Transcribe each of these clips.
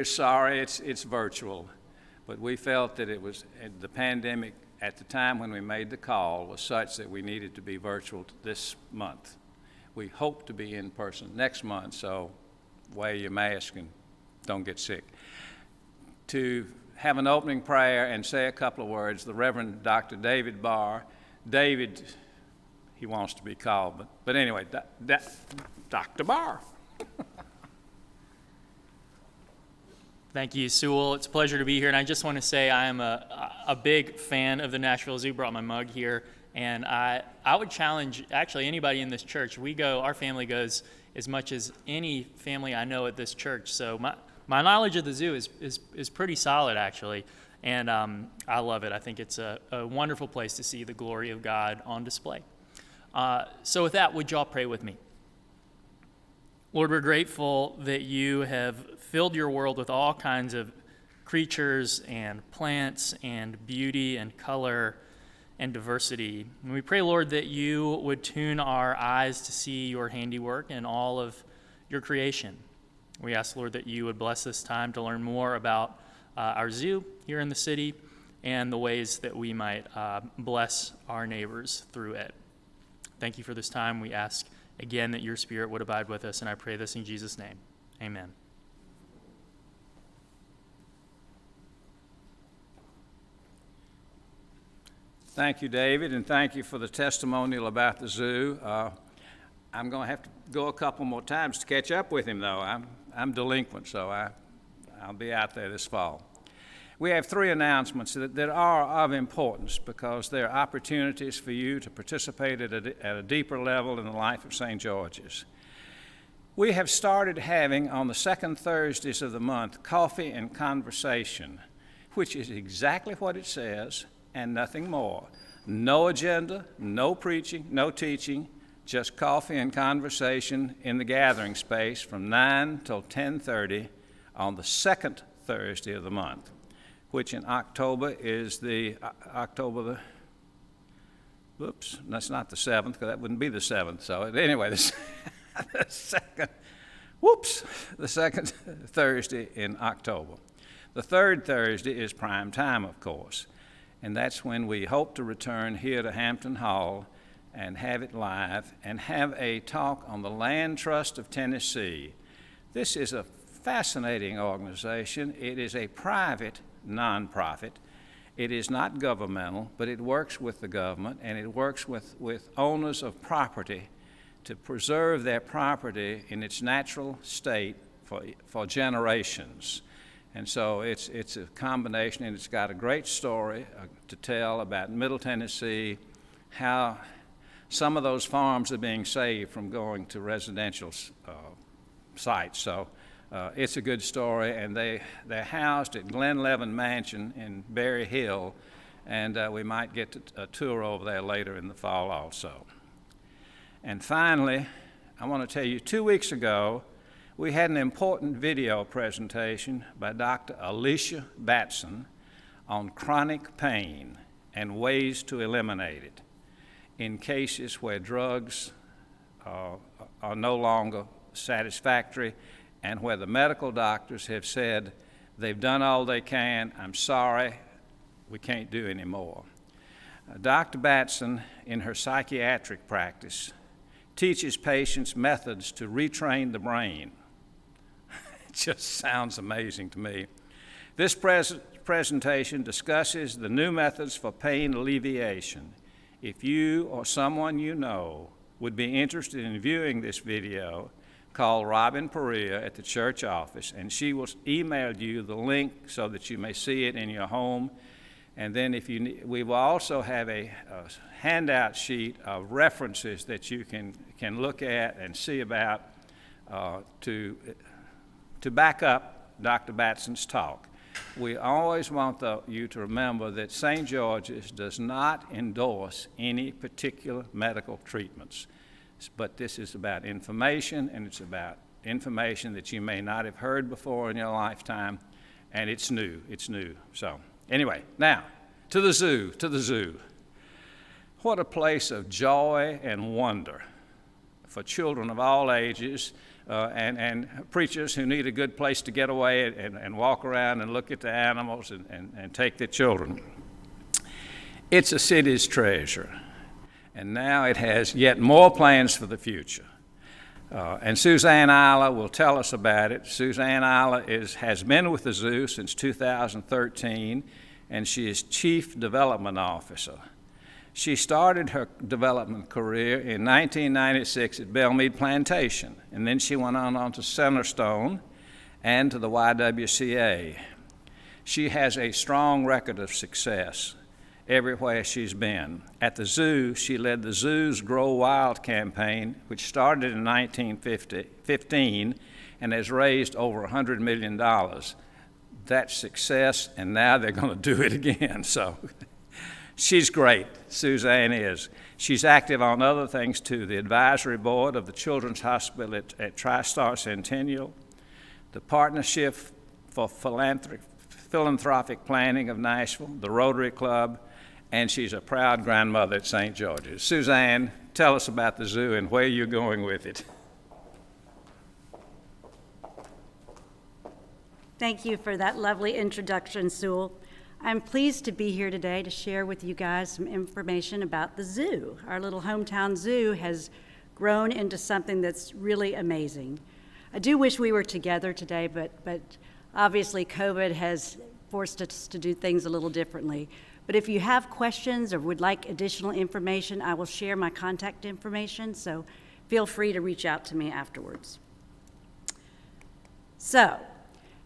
Sorry, it's virtual, but we felt that it was the pandemic at the time when we made the call was such that we needed to be virtual this month. We hope to be in person next month, so wear your mask and don't get sick. To have an opening prayer and say a couple of words, the Reverend Dr. David Barr. David, he wants to be called, but anyway, Dr. Barr. Thank you, Sewell. It's a pleasure to be here, and I just want to say I am a big fan of the Nashville Zoo. Brought my mug here, and I would challenge actually anybody in this church. Our family goes as much as any family I know at this church. So my knowledge of the zoo is pretty solid actually, and I love it. I think it's a wonderful place to see the glory of God on display. So with that, would y'all pray with me? Lord, we're grateful that you have filled your world with all kinds of creatures and plants and beauty and color and diversity. And we pray, Lord, that you would tune our eyes to see your handiwork in all of your creation. We ask, Lord, that you would bless this time to learn more about our zoo here in the city and the ways that we might bless our neighbors through it. Thank you for this time. We ask again that your Spirit would abide with us, and I pray this in Jesus' name. Amen. Thank you, David, and thank you for the testimonial about the zoo. I'm going to have to go a couple more times to catch up with him, though. I'm delinquent, so I'll be out there this fall. We have three announcements that are of importance because they're opportunities for you to participate at a deeper level in the life of St. George's. We have started having on the second Thursdays of the month coffee and conversation, which is exactly what it says and nothing more. No agenda, no preaching, no teaching, just coffee and conversation in the gathering space from 9 till 10:30 on the second Thursday of the month, which in October is that's not the 7th, because that wouldn't be the 7th. So anyway, the second Thursday in October. The third Thursday is prime time, of course, and that's when we hope to return here to Hampton Hall and have it live and have a talk on the Land Trust of Tennessee. This is a fascinating organization. It is a private nonprofit. It is not governmental, but it works with the government, and it works with owners of property to preserve their property in its natural state for generations. And so it's a combination, and it's got a great story to tell about Middle Tennessee, how some of those farms are being saved from going to residential sites. So it's a good story, and they're housed at Glen Levin Mansion in Berry Hill, and we might get a tour over there later in the fall also. And finally, I want to tell you, 2 weeks ago, we had an important video presentation by Dr. Alicia Batson on chronic pain and ways to eliminate it in cases where drugs are no longer satisfactory and where the medical doctors have said they've done all they can, I'm sorry, we can't do any more. Dr. Batson, in her psychiatric practice, teaches patients methods to retrain the brain. It just sounds amazing to me. This presentation discusses the new methods for pain alleviation. If you or someone you know would be interested in viewing this video, call Robin Perea at the church office, and she will email you the link so that you may see it in your home. And then we will also have a handout sheet of references that you can look at and see about to back up Dr. Batson's talk. We always want you to remember that St. George's does not endorse any particular medical treatments, but this is about information, and it's about information that you may not have heard before in your lifetime, and it's new. So anyway, now to the zoo. What a place of joy and wonder for children of all ages, and preachers who need a good place to get away and walk around and look at the animals and take their children. It's a city's treasure, and now it has yet more plans for the future. And Suzanne Isla will tell us about it. Suzanne Isla has been with the zoo since 2013, and she is Chief Development Officer. She started her development career in 1996 at Belmead Plantation, and then she went on to Centerstone and to the YWCA. She has a strong record of success everywhere she's been. At the zoo, she led the zoo's Grow Wild campaign, which started in 1915 and has raised over $100 million. That's success, and now they're going to do it again. So she's great, Suzanne is. She's active on other things too, the advisory board of the Children's Hospital at TriStar Centennial, the Partnership for Philanthropic Planning of Nashville, the Rotary Club, and she's a proud grandmother at St. George's. Suzanne, tell us about the zoo and where you're going with it. Thank you for that lovely introduction, Sewell. I'm pleased to be here today to share with you guys some information about the zoo. Our little hometown zoo has grown into something that's really amazing. I do wish we were together today, but obviously COVID has forced us to do things a little differently. But if you have questions or would like additional information, I will share my contact information, so feel free to reach out to me afterwards. So,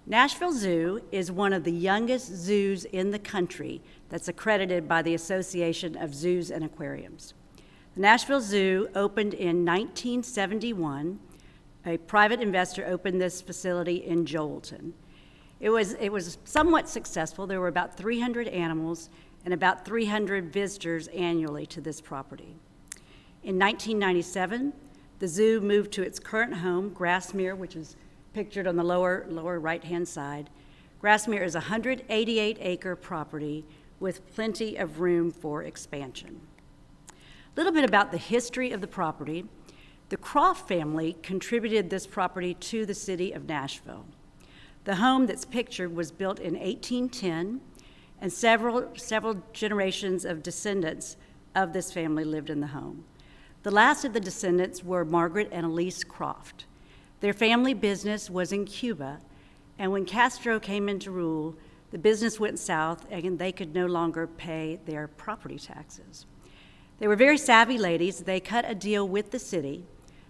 Nashville Zoo is one of the youngest zoos in the country that's accredited by the Association of Zoos and Aquariums. The Nashville Zoo opened in 1971. A private investor opened this facility in Joelton. It was somewhat successful. There were about 300 animals and about 300 visitors annually to this property. In 1997, the zoo moved to its current home, Grassmere, which is pictured on the lower right-hand side. Grassmere is a 188-acre property with plenty of room for expansion. A little bit about the history of the property. The Croft family contributed this property to the city of Nashville. The home that's pictured was built in 1810, and several generations of descendants of this family lived in the home. The last of the descendants were Margaret and Elise Croft. Their family business was in Cuba, and when Castro came into rule, the business went south and they could no longer pay their property taxes. They were very savvy ladies. They cut a deal with the city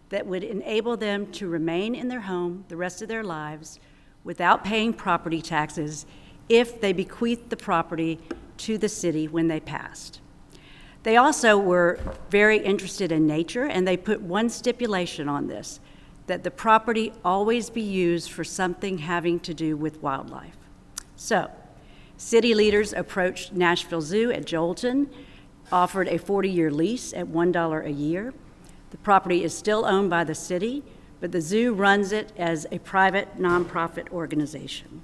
that would enable them to remain in their home the rest of their lives without paying property taxes if they bequeathed the property to the city when they passed. They also were very interested in nature, and they put one stipulation on this, that the property always be used for something having to do with wildlife. So, city leaders approached Nashville Zoo at Joelton, offered a 40-year lease at $1 a year. The property is still owned by the city, but the zoo runs it as a private nonprofit organization.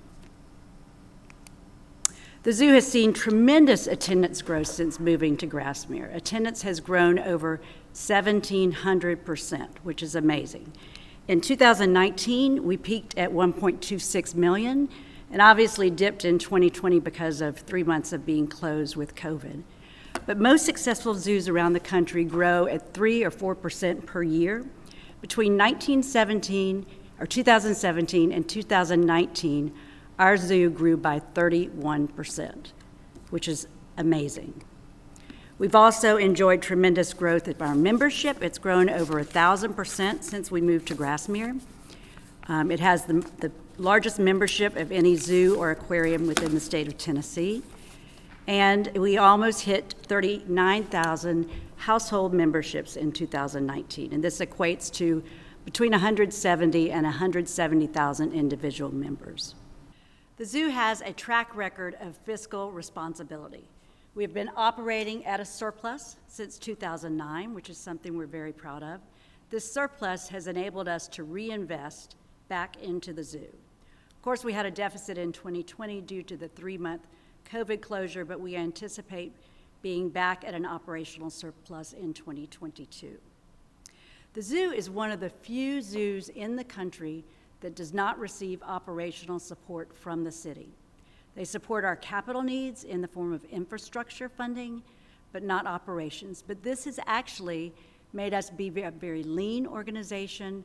The zoo has seen tremendous attendance growth since moving to Grassmere. Attendance has grown over 1,700%, which is amazing. In 2019, we peaked at 1.26 million, and obviously dipped in 2020 because of 3 months of being closed with COVID. But most successful zoos around the country grow at 3 or 4% per year. Between 2017 and 2019, our zoo grew by 31%, which is amazing. We've also enjoyed tremendous growth of our membership. It's grown over 1,000% since we moved to Grassmere. It has the largest membership of any zoo or aquarium within the state of Tennessee. And we almost hit 39,000 household memberships in 2019. And this equates to between 170 and 170,000 individual members. The zoo has a track record of fiscal responsibility. We have been operating at a surplus since 2009, which is something we're very proud of. This surplus has enabled us to reinvest back into the zoo. Of course, we had a deficit in 2020 due to the 3-month COVID closure, but we anticipate being back at an operational surplus in 2022. The zoo is one of the few zoos in the country that does not receive operational support from the city. They support our capital needs in the form of infrastructure funding, but not operations. But this has actually made us be a very lean organization,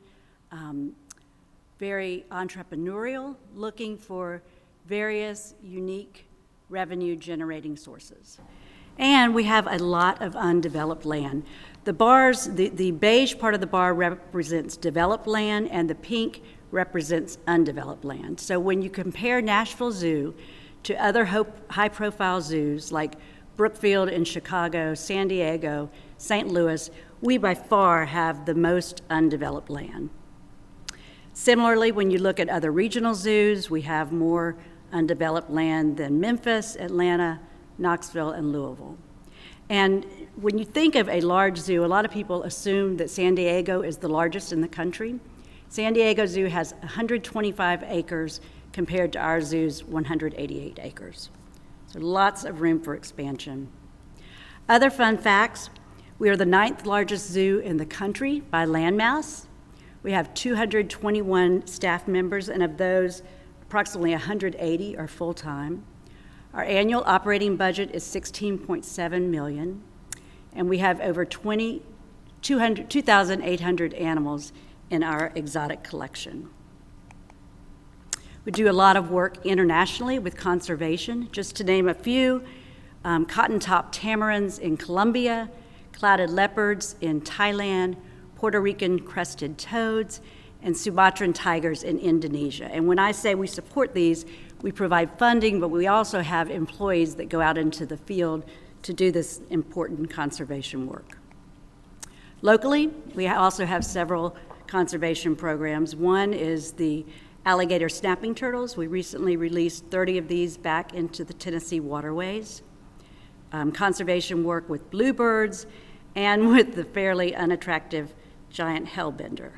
very entrepreneurial, looking for various unique revenue-generating sources. And we have a lot of undeveloped land. The bars, the beige part of the bar represents developed land, and the pink represents undeveloped land. So when you compare Nashville Zoo to other high-profile zoos like Brookfield in Chicago, San Diego, St. Louis, we by far have the most undeveloped land. Similarly, when you look at other regional zoos, we have more undeveloped land than Memphis, Atlanta, Knoxville, and Louisville. And when you think of a large zoo, a lot of people assume that San Diego is the largest in the country. San Diego Zoo has 125 acres compared to our zoo's 188 acres. So lots of room for expansion. Other fun facts, we are the 9th largest zoo in the country by landmass. We have 221 staff members, and of those, approximately 180 are full-time. Our annual operating budget is $16.7 million, and we have over 2,800 animals in our exotic collection. We do a lot of work internationally with conservation. Just to name a few, cotton-top tamarins in Colombia, clouded leopards in Thailand, Puerto Rican crested toads, and Sumatran tigers in Indonesia. And when I say we support these, we provide funding, but we also have employees that go out into the field to do this important conservation work. Locally, we also have several conservation programs. One is the alligator snapping turtles. We recently released 30 of these back into the Tennessee waterways. Conservation work with bluebirds and with the fairly unattractive giant hellbender.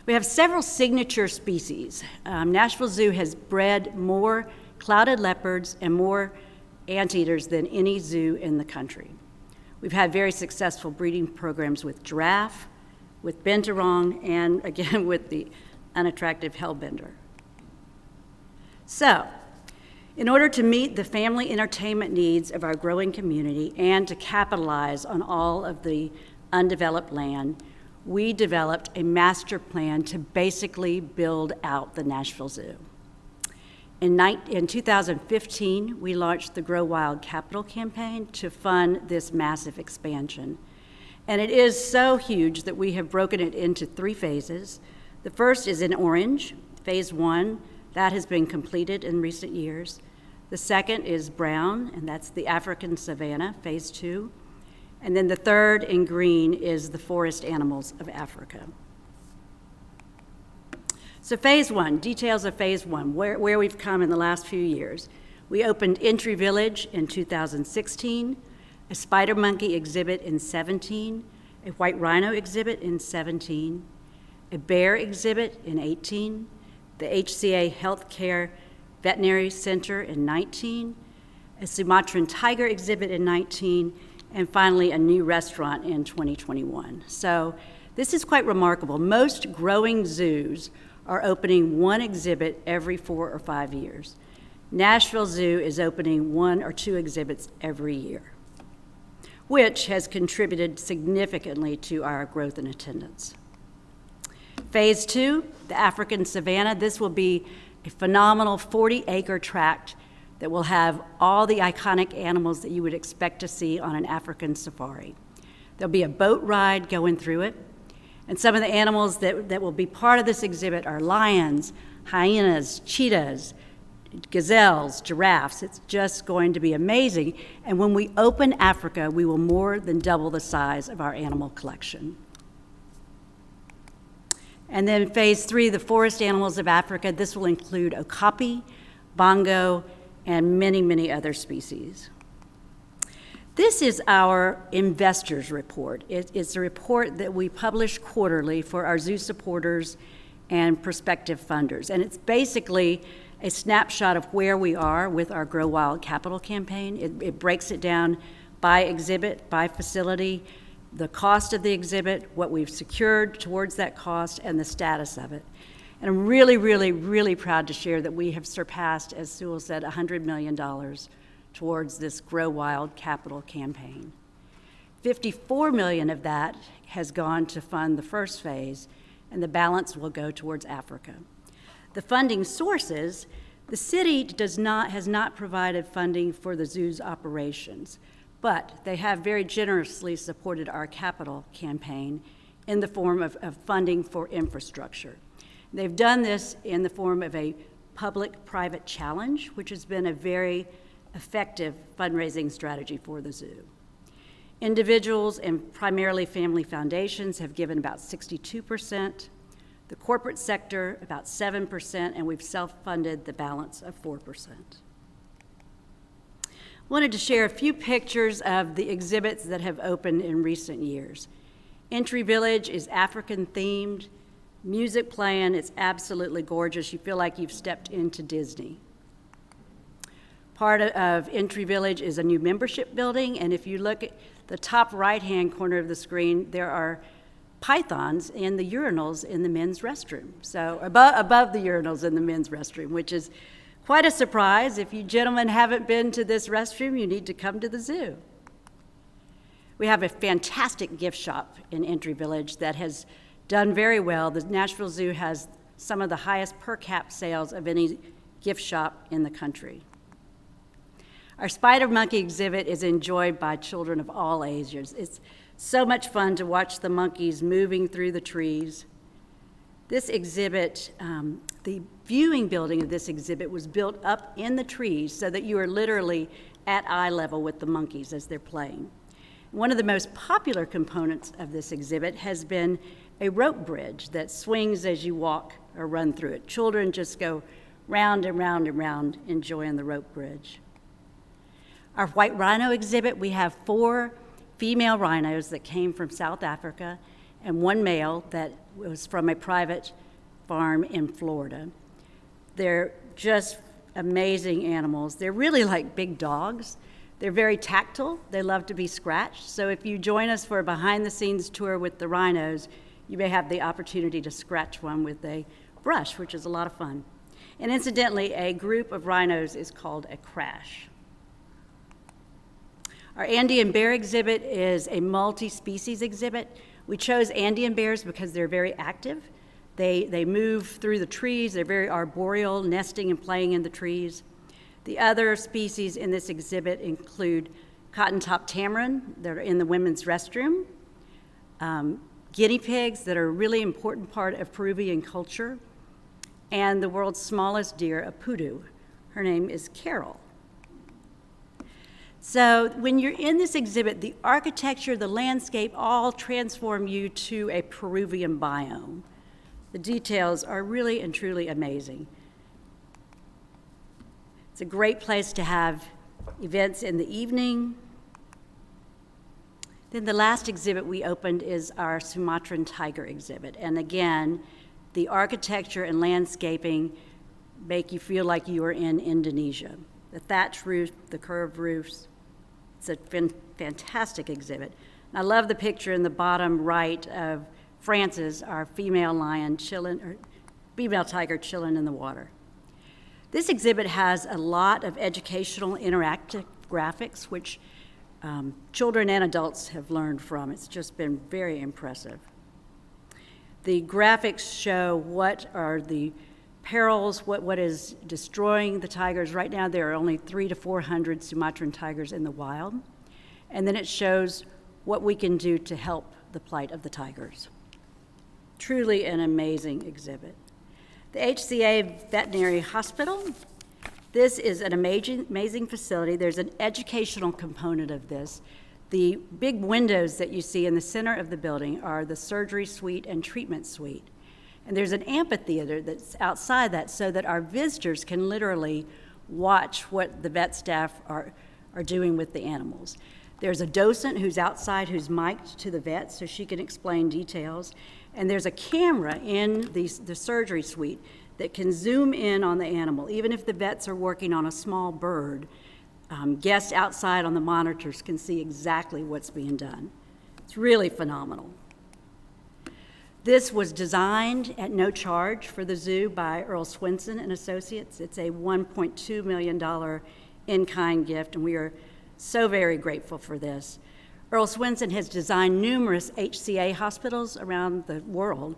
We have several signature species. Nashville Zoo has bred more clouded leopards and more anteaters than any zoo in the country. We've had very successful breeding programs with giraffe, with binturong, and again with the unattractive hellbender. So, in order to meet the family entertainment needs of our growing community and to capitalize on all of the undeveloped land, we developed a master plan to basically build out the Nashville Zoo. In 2015, we launched the Grow Wild Capital campaign to fund this massive expansion. And it is so huge that we have broken it into 3 phases. The first is in orange, phase 1. That has been completed in recent years. The second is brown, and that's the African savanna, phase 2. And then the third in green is the forest animals of Africa. So phase 1, details of phase 1, where we've come in the last few years. We opened Entry Village in 2016, a spider monkey exhibit in 17, a white rhino exhibit in 17, a bear exhibit in 18, the HCA Healthcare Veterinary Center in 19, a Sumatran tiger exhibit in 19, and finally a new restaurant in 2021. So this is quite remarkable. Most growing zoos are opening 1 exhibit every 4 or 5 years. Nashville Zoo is opening 1 or 2 exhibits every year, which has contributed significantly to our growth in attendance. Phase 2, the African savanna, this will be a phenomenal 40-acre tract that will have all the iconic animals that you would expect to see on an African safari. There'll be a boat ride going through it, and some of the animals that will be part of this exhibit are lions, hyenas, cheetahs, gazelles, giraffes. It's just going to be amazing. And when we open Africa, we will more than double the size of our animal collection. And then phase 3, the forest animals of Africa, this will include okapi, bongo, and many, many other species. This is our investors report. It's a report that we publish quarterly for our zoo supporters and prospective funders. And it's basically a snapshot of where we are with our Grow Wild Capital campaign. It breaks it down by exhibit, by facility. the cost of the exhibit, what we've secured towards that cost, and the status of it. And I'm really, really, really proud to share that we have surpassed, as Sewell said, $100 million towards this Grow Wild capital campaign. $54 million of that has gone to fund the first phase, and the balance will go towards Africa. The funding sources, the city has not provided funding for the zoo's operations, but they have very generously supported our capital campaign in the form of funding for infrastructure. They've done this in the form of a public-private challenge, which has been a very effective fundraising strategy for the zoo. Individuals and primarily family foundations have given about 62%, the corporate sector about 7%, and we've self-funded the balance of 4%. Wanted to share a few pictures of the exhibits that have opened in recent years. Entry Village is African-themed, music playing, it's absolutely gorgeous. You feel like you've stepped into Disney. Part of Entry Village is a new membership building, and if you look at the top right-hand corner of the screen, there are pythons in the urinals in the men's restroom. So above the urinals in the men's restroom, which is quite a surprise. If you gentlemen haven't been to this restroom, you need to come to the zoo. We have a fantastic gift shop in Entry Village that has done very well. The Nashville Zoo has some of the highest per cap sales of any gift shop in the country. Our spider monkey exhibit is enjoyed by children of all ages. It's so much fun to watch the monkeys moving through the trees. This exhibit, the viewing building of this exhibit was built up in the trees so that you are literally at eye level with the monkeys as they're playing. One of the most popular components of this exhibit has been a rope bridge that swings as you walk or run through it. Children just go round and round and round enjoying the rope bridge. Our white rhino exhibit, we have 4 female rhinos that came from South Africa and 1 male that was from a private farm in Florida. They're just amazing animals. They're really like big dogs. They're very tactile. They love to be scratched. So if you join us for a behind-the-scenes tour with the rhinos, you may have the opportunity to scratch one with a brush, which is a lot of fun. And incidentally, a group of rhinos is called a crash. Our Andean bear exhibit is a multi-species exhibit. We chose Andean bears because they're very active. They move through the trees. They're very arboreal, nesting and playing in the trees. The other species in this exhibit include cotton-top tamarin that are in the women's restroom, guinea pigs that are a really important part of Peruvian culture, and the world's smallest deer, a pudu. Her name is Carol. So when you're in this exhibit, the architecture, the landscape all transform you to a Peruvian biome. The details are really and truly amazing. It's a great place to have events in the evening. Then the last exhibit we opened is our Sumatran tiger exhibit. And again, the architecture and landscaping make you feel like you are in Indonesia. The thatched roof, the curved roofs. It's a fantastic exhibit. And I love the picture in the bottom right of Frances, our female lion chilling, or female tiger chilling in the water. This exhibit has a lot of educational interactive graphics, which children and adults have learned from. It's just been very impressive. The graphics show what are the perils, what is destroying the tigers. Right now, there are only 300 to 400 Sumatran tigers in the wild. And then it shows what we can do to help the plight of the tigers. Truly an amazing exhibit. The HCA Veterinary Hospital. This is an amazing facility. There's an educational component of this. The big windows that you see in the center of the building are the surgery suite and treatment suite. And there's an amphitheater that's outside that so that our visitors can literally watch what the vet staff are doing with the animals. There's a docent who's outside who's mic'd to the vet so she can explain details. And there's a camera in the surgery suite that can zoom in on the animal. Even if the vets are working on a small bird, guests outside on the monitors can see exactly what's being done. It's really phenomenal. This was designed at no charge for the zoo by Earl Swinson and Associates. It's a $1.2 million in-kind gift, and we are so very grateful for this. Earl Swinson has designed numerous HCA hospitals around the world,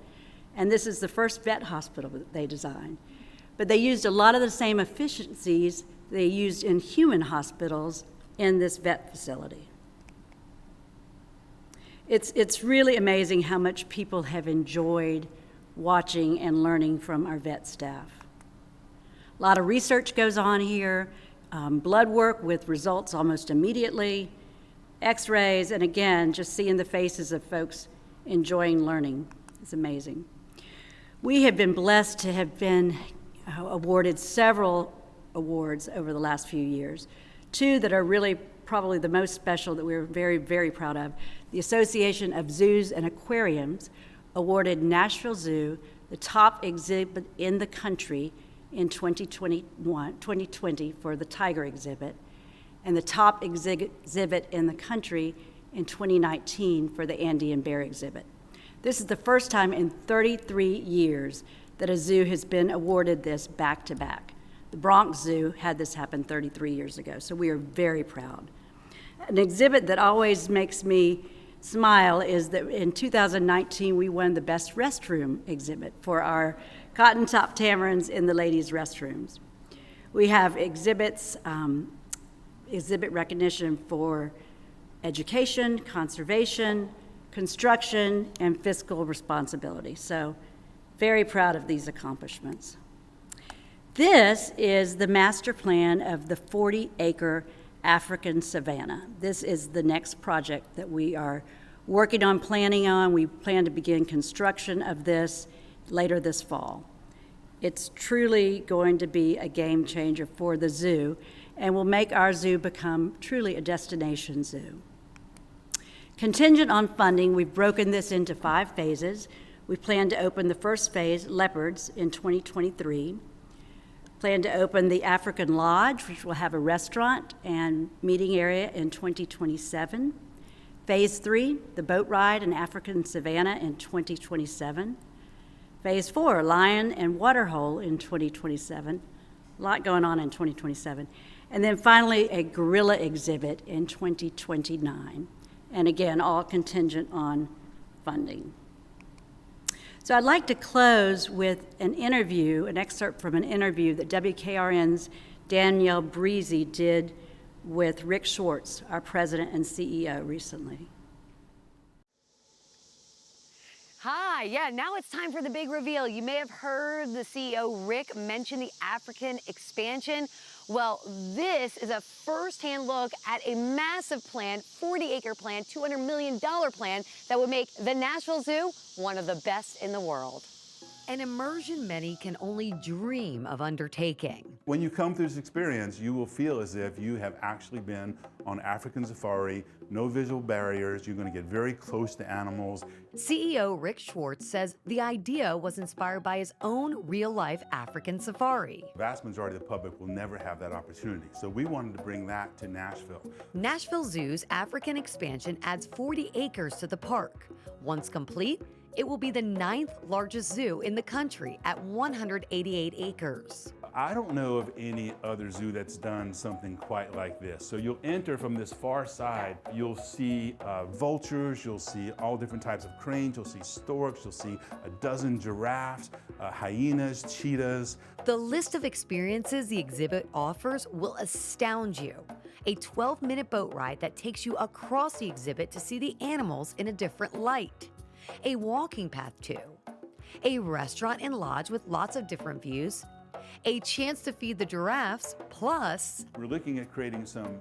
and this is the first vet hospital that they designed. But they used a lot of the same efficiencies they used in human hospitals in this vet facility. It's really amazing how much people have enjoyed watching and learning from our vet staff. A lot of research goes on here, blood work with results almost immediately, x-rays, and again, just seeing the faces of folks enjoying learning is amazing. We have been blessed to have been awarded several awards over the last few years. Two that are really probably the most special that we're very, very proud of. The Association of Zoos and Aquariums awarded Nashville Zoo the top exhibit in the country in 2020 for the tiger exhibit, and the top exhibit in the country in 2019 for the Andean bear exhibit. This is the first time in 33 years that a zoo has been awarded this back-to-back. The Bronx Zoo had this happen 33 years ago, so we are very proud. An exhibit that always makes me smile is that in 2019 we won the Best Restroom exhibit for our cotton top tamarins in the ladies' restrooms. We have exhibit recognition for education, conservation, construction, and fiscal responsibility. So very proud of these accomplishments. This is the master plan of the 40-acre African savanna. This is the next project that we are working on, planning on. We plan to begin construction of this later this fall. It's truly going to be a game changer for the zoo and will make our zoo become truly a destination zoo. Contingent on funding, we've broken this into 5 phases. We plan to open the first phase, leopards, in 2023. Plan to open the African Lodge, which will have a restaurant and meeting area, in 2027. Phase 3, the boat ride in African Savannah, in 2027. Phase 4, lion and waterhole, in 2027. A lot going on in 2027. And then finally, a gorilla exhibit in 2029. And again, all contingent on funding. So I'd like to close with an excerpt from an interview that WKRN's Danielle Breezy did with Rick Schwartz, our president and CEO, recently. Hi, yeah, now it's time for the big reveal. You may have heard the CEO, Rick, mention the African expansion. Well, this is a first-hand look at a massive plan, 40-acre plan, $200 million plan that would make the Nashville Zoo one of the best in the world. An immersion many can only dream of undertaking. When you come through this experience, you will feel as if you have actually been on African safari, no visual barriers, you're going to get very close to animals. CEO Rick Schwartz says the idea was inspired by his own real-life African safari. The vast majority of the public will never have that opportunity, so we wanted to bring that to Nashville. Nashville Zoo's African expansion adds 40 acres to the park. Once complete, it will be the 9th largest zoo in the country at 188 acres. I don't know of any other zoo that's done something quite like this. So you'll enter from this far side, you'll see vultures, you'll see all different types of cranes, you'll see storks, you'll see a dozen giraffes, hyenas, cheetahs. The list of experiences the exhibit offers will astound you. A 12-minute boat ride that takes you across the exhibit to see the animals in a different light. A walking path too. A restaurant and lodge with lots of different views. A chance to feed the giraffes, plus... We're looking at creating some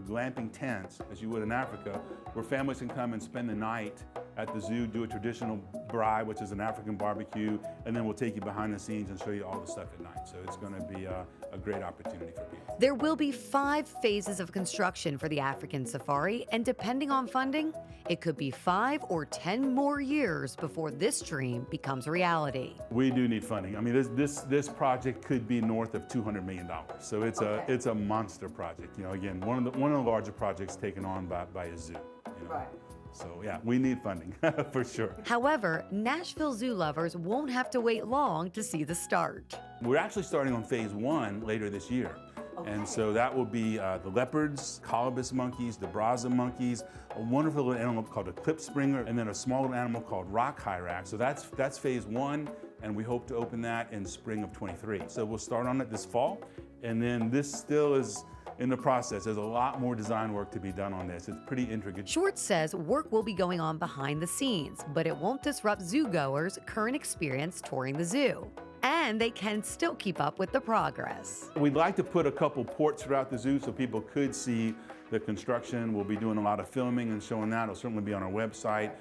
glamping tents, as you would in Africa, where families can come and spend the night at the zoo, do a traditional braai, which is an African barbecue, and then we'll take you behind the scenes and show you all the stuff at night. So it's going to be a great opportunity for people. There will be 5 phases of construction for the African safari, and depending on funding, it could be 5 or 10 more years before this dream becomes reality. We do need funding. I mean, this project could be north of $200 million. So it's a monster project. You know, again, one of the larger projects taken on by a zoo. You know? Right. So yeah, we need funding for sure. However, Nashville Zoo lovers won't have to wait long to see the start. We're actually starting on phase 1 later this year. And so that will be the leopards, colobus monkeys, the Brazza monkeys, a wonderful little animal called a klipspringer, and then a small little animal called rock hyrax. So that's phase 1, and we hope to open that in spring of 23. So we'll start on it this fall, and then this still is in the process. There's a lot more design work to be done on this. It's pretty intricate. Schwartz says work will be going on behind the scenes, but it won't disrupt zoo-goers' current experience touring the zoo. And they can still keep up with the progress. We'd like to put a couple ports throughout the zoo so people could see the construction. We'll be doing a lot of filming and showing that. It'll certainly be on our website.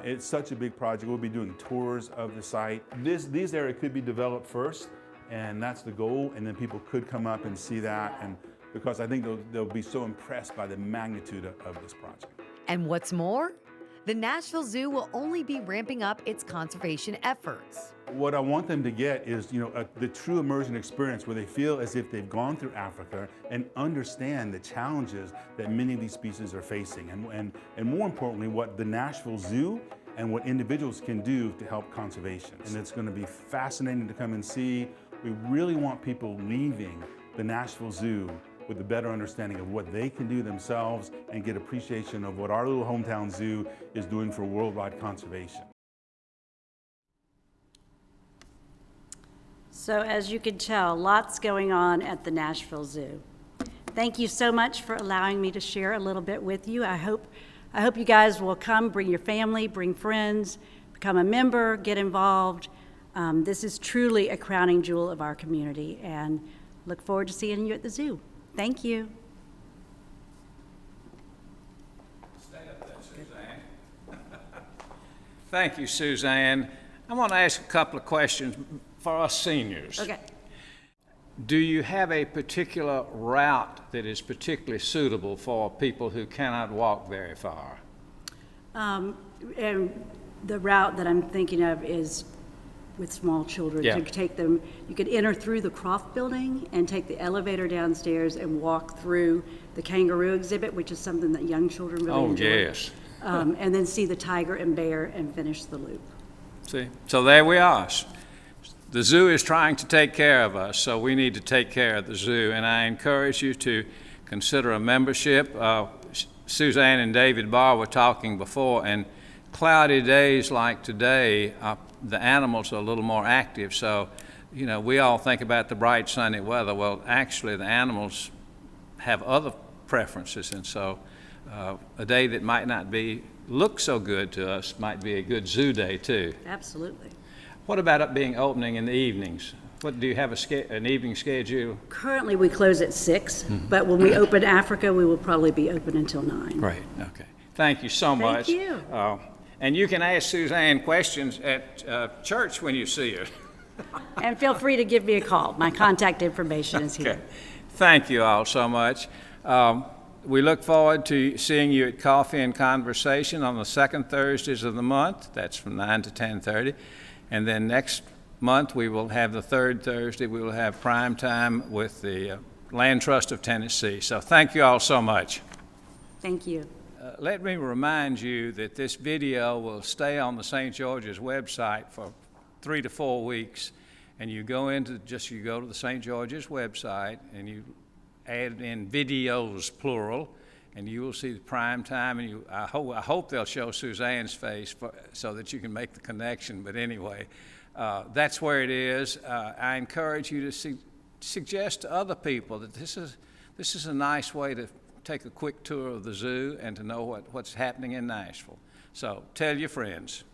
It's such a big project. We'll be doing tours of the site. These areas could be developed first, and that's the goal, and then people could come up and see that, and because I think they'll be so impressed by the magnitude of this project. And what's more, the Nashville Zoo will only be ramping up its conservation efforts. What I want them to get is, the true immersion experience where they feel as if they've gone through Africa and understand the challenges that many of these species are facing, and more importantly, what the Nashville Zoo and what individuals can do to help conservation. And it's going to be fascinating to come and see. We really want people leaving the Nashville Zoo with a better understanding of what they can do themselves and get appreciation of what our little hometown zoo is doing for worldwide conservation. So as you can tell, lots going on at the Nashville Zoo. Thank you so much for allowing me to share a little bit with you. I hope you guys will come, bring your family, bring friends, become a member, get involved. This is truly a crowning jewel of our community, and look forward to seeing you at the zoo. Thank you. Stay up there, Suzanne. Thank you, Suzanne. I want to ask a couple of questions for us seniors. Okay. Do you have a particular route that is particularly suitable for people who cannot walk very far? And the route that I'm thinking of is with small children. Yeah. To take them, you could enter through the Croft building and take the elevator downstairs and walk through the kangaroo exhibit, which is something that young children really enjoy. Yes. And then see the tiger and bear and finish the loop. See, so there we are. The zoo is trying to take care of us, so we need to take care of the zoo, and I encourage you to consider a membership. Suzanne and David Barr were talking before, and cloudy days like today, the animals are a little more active, so we all think about the bright sunny weather. Well, actually the animals have other preferences, and so a day that might not look so good to us might be a good zoo day too. Absolutely. What about it being opening in the evenings? What do you have an evening schedule? Currently we close at 6, but when we open Africa, we will probably be open until 9. Right, okay. Thank you so much. Thank you. And you can ask Suzanne questions at church when you see her. And feel free to give me a call. My contact information is here. Okay. Thank you all so much. We look forward to seeing you at Coffee and Conversation on the second Thursdays of the month. That's from 9 to 10:30. And then next month, we will have the third Thursday. We will have prime time with the Land Trust of Tennessee. So thank you all so much. Thank you. Let me remind you that this video will stay on the St. George's website for 3 to 4 weeks. And you go to the St. George's website and you add in videos, plural, and you will see the prime time. And I hope they'll show Suzanne's face so that you can make the connection. But anyway, that's where it is. I encourage you to suggest to other people that this is a nice way to take a quick tour of the zoo and to know what's happening in Nashville. So tell your friends.